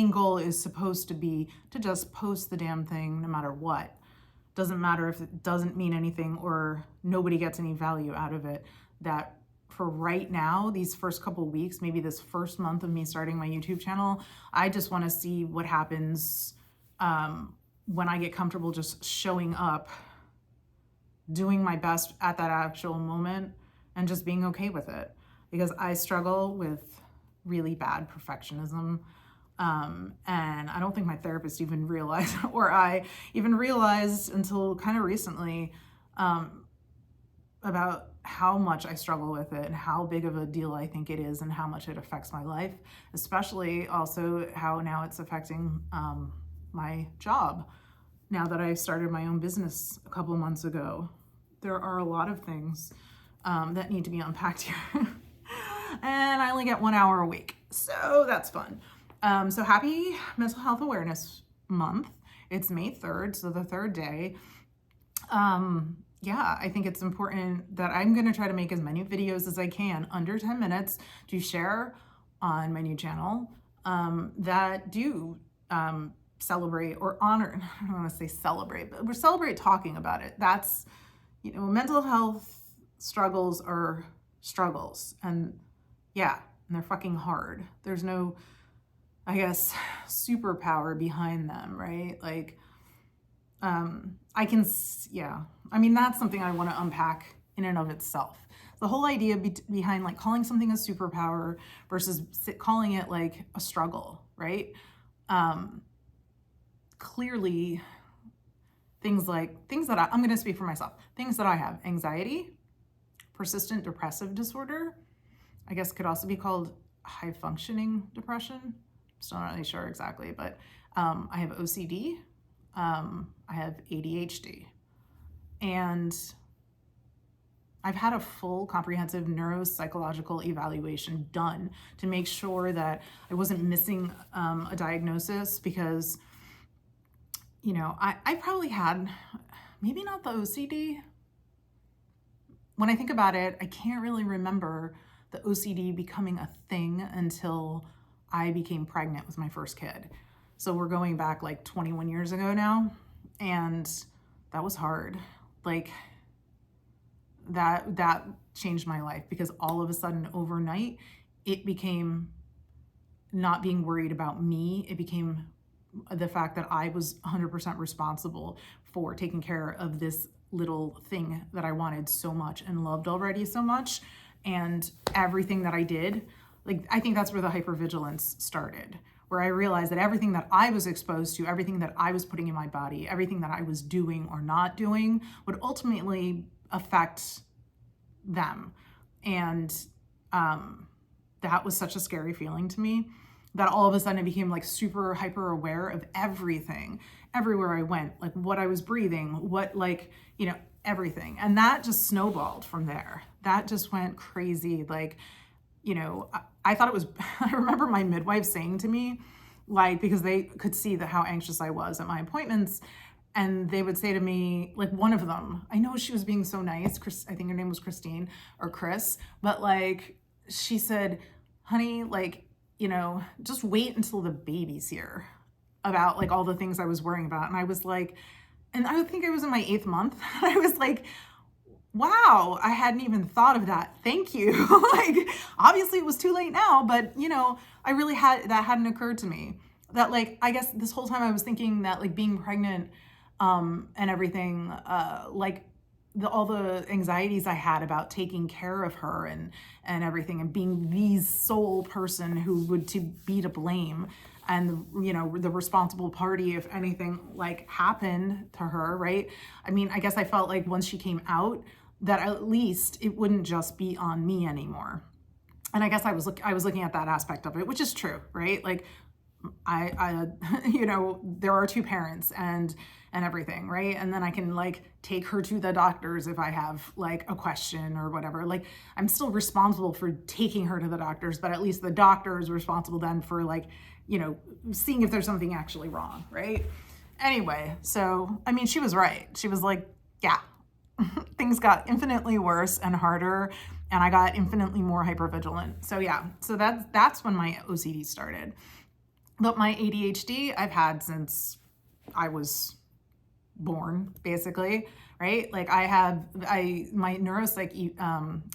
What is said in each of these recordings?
main goal is supposed to be to just post the damn thing no matter what. Doesn't matter if it doesn't mean anything or nobody gets any value out of it. That for right now, these first couple weeks, maybe this first month of me starting my YouTube channel, I just want to see what happens when I get comfortable just showing up, doing my best at that actual moment, and just being okay with it. Because I struggle with really bad perfectionism. And I don't think my therapist even realized, or I even realized until kind of recently, about how much I struggle with it and how big of a deal I think it is and how much it affects my life, especially also how now it's affecting my job. Now that I started my own business a couple of months ago, there are a lot of things that need to be unpacked here. And I only get 1 hour a week, so that's fun. So happy Mental Health Awareness Month. It's May 3rd, so the third day. Yeah, I think it's important that I'm going to try to make as many videos as I can under 10 minutes to share on my new channel that do celebrate or honor, I don't want to say celebrate, but we're celebrate talking about it. That's, mental health struggles are struggles, and yeah, and they're fucking hard. There's no, I guess, superpower behind them, right? Like, that's something I want to unpack in and of itself. The whole idea behind like calling something a superpower versus calling it like a struggle, right? Clearly, things that I'm going to speak for myself, things that I have: anxiety, persistent depressive disorder, I guess could also be called high functioning depression. Still not really sure exactly, but I have OCD, I have ADHD, and I've had a full comprehensive neuropsychological evaluation done to make sure that I wasn't missing a diagnosis, because, I probably had, maybe not the OCD. When I think about it, I can't really remember the OCD becoming a thing until I became pregnant with my first kid. So we're going back like 21 years ago now. And that was hard. Like that changed my life, because all of a sudden overnight, it became not being worried about me. It became the fact that I was 100% responsible for taking care of this little thing that I wanted so much and loved already so much. And everything that I did, like, I think that's where the hypervigilance started, where I realized that everything that I was exposed to, everything that I was putting in my body, everything that I was doing or not doing would ultimately affect them. And that was such a scary feeling to me, that all of a sudden I became like super hyper aware of everything, everywhere I went, like what I was breathing, what, like, everything. And that just snowballed from there. That just went crazy. Like, I thought it was, I remember my midwife saying to me, like, because they could see how anxious I was at my appointments, and they would say to me, like, one of them, I know she was being so nice, I think her name was Christine or Chris, but like, she said, honey, like, just wait until the baby's here, about like all the things I was worrying about. And I was like, and I think I was in my 8th month. I was like, wow, I hadn't even thought of that. Thank you. Like, obviously it was too late now, but I really that hadn't occurred to me. That, like, I guess this whole time I was thinking that, like, being pregnant and everything, like all the anxieties I had about taking care of her and everything, and being the sole person who would be to blame, and the responsible party if anything like happened to her, right? I mean, I guess I felt like once she came out, that at least it wouldn't just be on me anymore. And I guess I was looking at that aspect of it, which is true, right? Like, I there are 2 parents and everything, right? And then I can like take her to the doctors if I have like a question or whatever. Like, I'm still responsible for taking her to the doctors, but at least the doctor is responsible then for like, seeing if there's something actually wrong, right? Anyway, so, I mean, she was right. She was like, yeah, things got infinitely worse and harder, and I got infinitely more hypervigilant. So yeah, so that's when my OCD started. But my ADHD I've had since I was born, basically, right? Like my neuropsych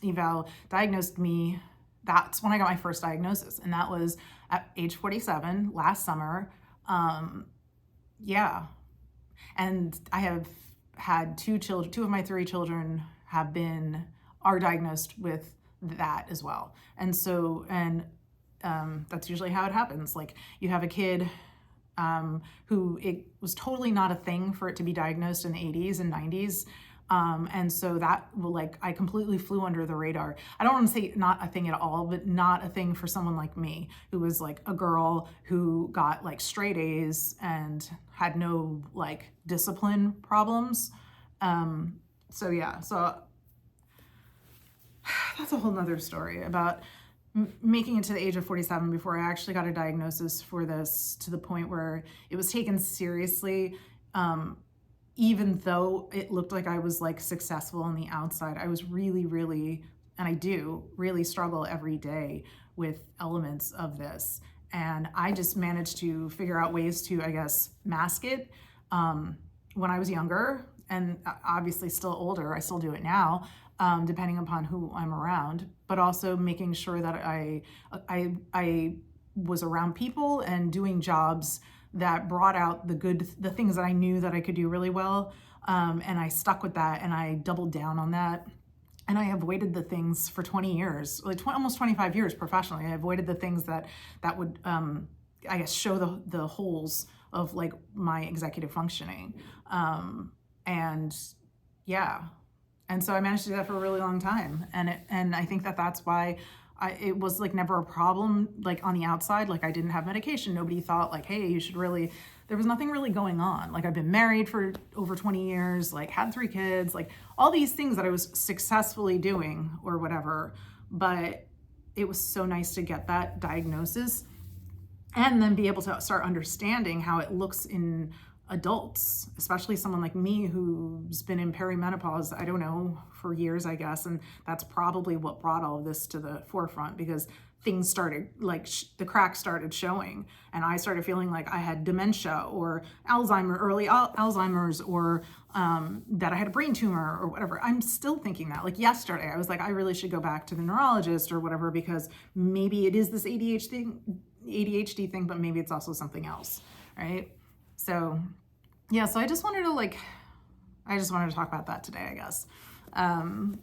eval diagnosed me. That's when I got my first diagnosis, and that was at age 47 last summer. Yeah, and I have had two children. Two of my three children are diagnosed with that as well, and so that's usually how it happens. Like you have a kid who it was totally not a thing for it to be diagnosed in the 80s and 90s. And so that I completely flew under the radar. I don't want to say not a thing at all, but not a thing for someone like me, who was like a girl who got like straight A's and had no like discipline problems. So yeah, so that's a whole nother story about making it to the age of 47 before I actually got a diagnosis for this, to the point where it was taken seriously. Even though it looked like I was like successful on the outside, I was really, and I do really struggle every day with elements of this. And I just managed to figure out ways to, I guess, mask it when I was younger, and obviously still older. I still do it now, depending upon who I'm around, but also making sure that I was around people and doing jobs that brought out the things that I knew that I could do really well. And I stuck with that, and I doubled down on that. And I avoided the things for 20 years, almost 25 years professionally. I avoided the things that would, I guess, show the holes of like my executive functioning. And yeah. And so I managed to do that for a really long time. And I think that's why it was like never a problem, like on the outside. Like I didn't have medication. Nobody thought like, hey, you should really, there was nothing really going on. Like I've been married for over 20 years, like had 3 kids, like all these things that I was successfully doing or whatever. But it was so nice to get that diagnosis and then be able to start understanding how it looks in adults, especially someone like me who's been in perimenopause, I don't know, for years, I guess. And that's probably what brought all of this to the forefront, because things started, like the cracks started showing, and I started feeling like I had dementia or early Alzheimer's, or that I had a brain tumor or whatever. I'm still thinking that. Like yesterday, I was like, I really should go back to the neurologist or whatever, because maybe it is this ADHD thing, but maybe it's also something else, right? So yeah, so I just wanted to talk about that today, I guess. And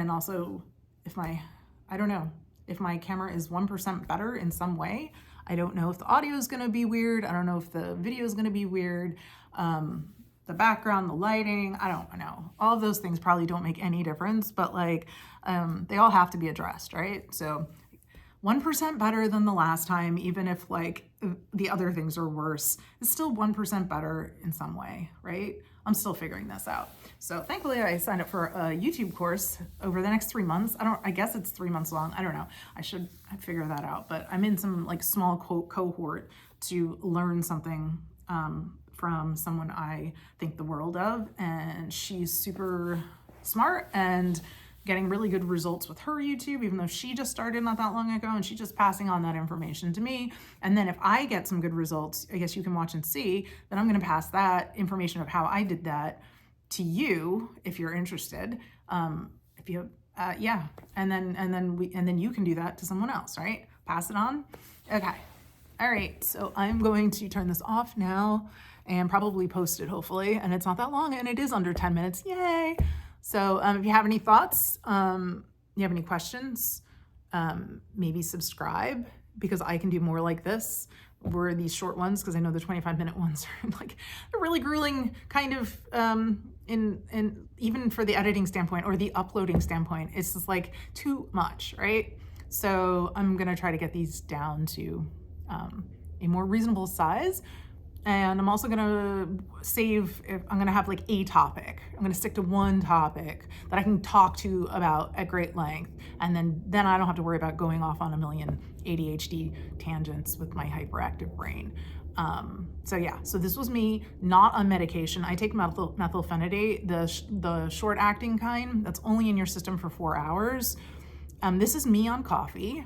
also if my camera is 1% better in some way. I don't know if the audio is going to be weird. I don't know if the video is going to be weird. The background, the lighting, I don't know. All of those things probably don't make any difference, but like, they all have to be addressed, right? So 1% better than the last time, even if like the other things are worse, it's still 1% better in some way, right? I'm still figuring this out. So thankfully I signed up for a YouTube course over the next 3 months. I guess it's 3 months long. I don't know. I'd figure that out, but I'm in some like small cohort to learn something from someone I think the world of, and she's super smart and getting really good results with her YouTube, even though she just started not that long ago, and she's just passing on that information to me. And then if I get some good results, I guess you can watch and see, then I'm going to pass that information of how I did that to you if you're interested. If you, yeah, and then you can do that to someone else, right? Pass it on. Okay. All right. So I'm going to turn this off now and probably post it, hopefully. And it's not that long, and it is under 10 minutes. Yay. So if you have any thoughts, you have any questions, maybe subscribe, because I can do more like this, where these short ones, because I know the 25-minute ones are like, they're really grueling kind of, in even for the editing standpoint or the uploading standpoint, it's just like too much, right? So I'm going to try to get these down to a more reasonable size. And I'm also gonna I'm gonna have like a topic. I'm gonna stick to one topic that I can talk to about at great length. And then I don't have to worry about going off on a million ADHD tangents with my hyperactive brain. So yeah, so this was me not on medication. I take methylphenidate, the short acting kind that's only in your system for 4 hours. This is me on coffee.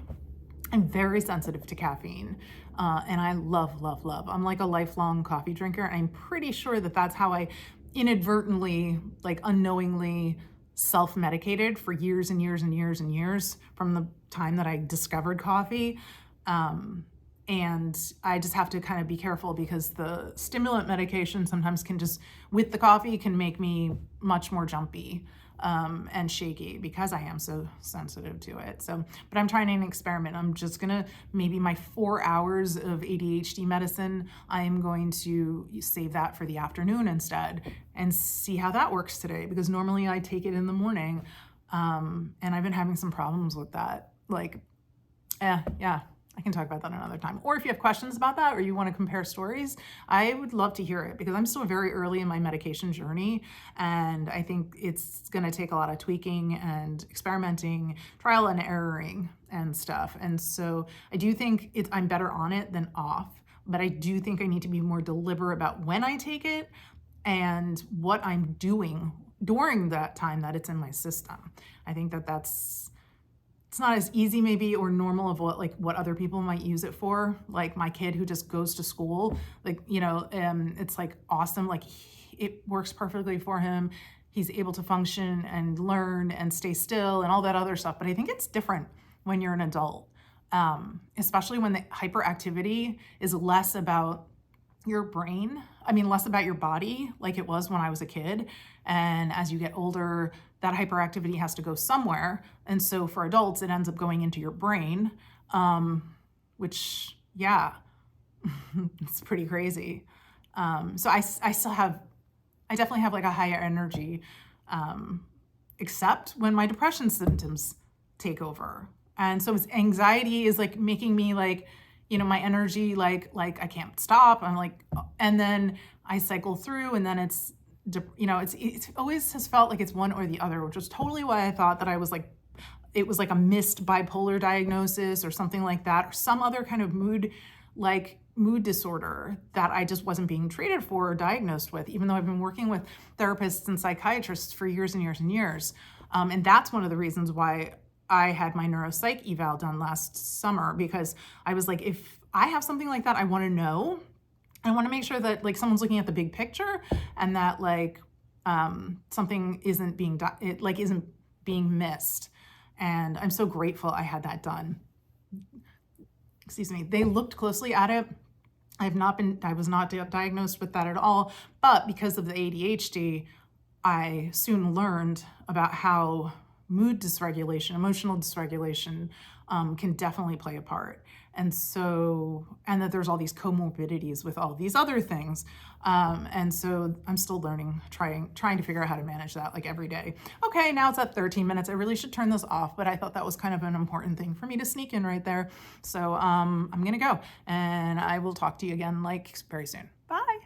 I'm very sensitive to caffeine, and I love, love, love. I'm like a lifelong coffee drinker. I'm pretty sure that that's how I inadvertently, like unknowingly, self-medicated for years and years and years and years from the time that I discovered coffee. And I just have to kind of be careful because the stimulant medication sometimes can just, with the coffee, can make me much more jumpy and shaky because I am so sensitive to it. So, but I'm trying an experiment. I'm just gonna, maybe my 4 hours of ADHD medicine, I am going to save that for the afternoon instead and see how that works today, because normally I take it in the morning. And I've been having some problems with that. Like, yeah, I can talk about that another time. Or if you have questions about that or you want to compare stories, I would love to hear it, because I'm still very early in my medication journey. And I think it's going to take a lot of tweaking and experimenting, trial and erroring and stuff. And so I do think I'm better on it than off, but I do think I need to be more deliberate about when I take it and what I'm doing during that time that it's in my system. I think that it's not as easy maybe or normal of what other people might use it for. Like my kid who just goes to school, like, it's like awesome. Like it works perfectly for him. He's able to function and learn and stay still and all that other stuff. But I think it's different when you're an adult, especially when the hyperactivity is less about your brain. I mean, less about your body like it was when I was a kid. And as you get older, that hyperactivity has to go somewhere. And so for adults, it ends up going into your brain, which, yeah, it's pretty crazy. So I definitely have like a higher energy, except when my depression symptoms take over. And so anxiety is like making me like, my energy, like I can't stop. I'm like, and then I cycle through, and then it's always has felt like it's one or the other, which was totally why I thought that it was like a missed bipolar diagnosis or something like that, or some other kind of mood disorder that I just wasn't being treated for or diagnosed with, even though I've been working with therapists and psychiatrists for years and years and years. And that's one of the reasons why I had my neuropsych eval done last summer, because I was like, if I have something like that, I want to know. I want to make sure that like someone's looking at the big picture, and that like something isn't being missed. And I'm so grateful I had that done. Excuse me. They looked closely at it. I was not diagnosed with that at all, but because of the ADHD, I soon learned about how mood dysregulation, emotional dysregulation can definitely play a part. And that there's all these comorbidities with all these other things. And so I'm still learning, trying to figure out how to manage that like every day. Okay, now it's at 13 minutes. I really should turn this off, but I thought that was kind of an important thing for me to sneak in right there. So I'm gonna go, and I will talk to you again like very soon. Bye.